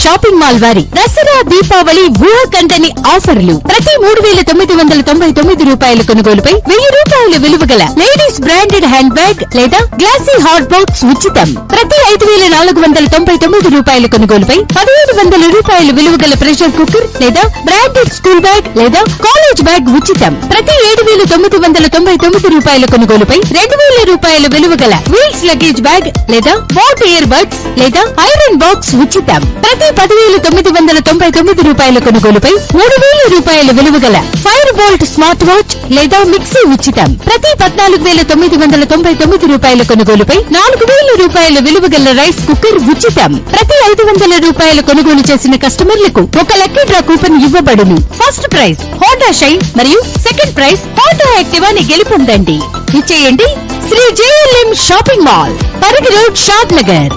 Shopping mall వారి దసరా దీపావళి ఊహకందని ఆఫర్లు. ప్రతి 3,999 రూపాయల కొనుగోలుపై 1000 రూపాయల విలువ గల లేడీస్ బ్రాండెడ్ హ్యాండ్ బ్యాగ్ లేదా గ్లాసీ హాట్ బాక్స్ ఉచితం. ప్రతి 5,499 రూపాయల కొనుగోలుపై 1,500 రూపాయల విలువ గల ప్రెషర్ కుక్కర్ లేదా బ్రాండెడ్ స్కూల్ బ్యాగ్ లేదా కాలేజ్ బ్యాగ్ ఉచితం. ప్రతి 7,999 రూపాయల కొనుగోలుపై 2,000 రూపాయల విలువ గల వీల్స్ లగేజ్ బ్యాగ్ లేదా బోట్ ఇయర్ బడ్స్ లేదా ఐరన్ బాక్స్ ఉచితం. ప్రతి 10,999 రూపాయల కొనుగోలుపై 3,000 రూపాయల విలువ గల ఫైర్ బోల్ట్ స్మార్ట్ వాచ్ లేదా మిక్సీ ఉచితం. ప్రతి 14,999 రూపాయల కొనుగోలుపై 4,000 రూపాయల విలువ గల రైస్ కుక్కర్ ఉచితం. ప్రతి 500 రూపాయల కొనుగోలు చేసిన కస్టమర్లకు ఒక లక్కీ డ్రా కూపన్ ఇవ్వబడును. ఫస్ట్ ప్రైజ్ హోండా షైన్ మరియు సెకండ్ ప్రైజ్ హోండా యాక్టివాని గెలుపొందండి. ఇచ్చేయండి Shri JLM shopping mall, Parigi road, షాద్ నగర్.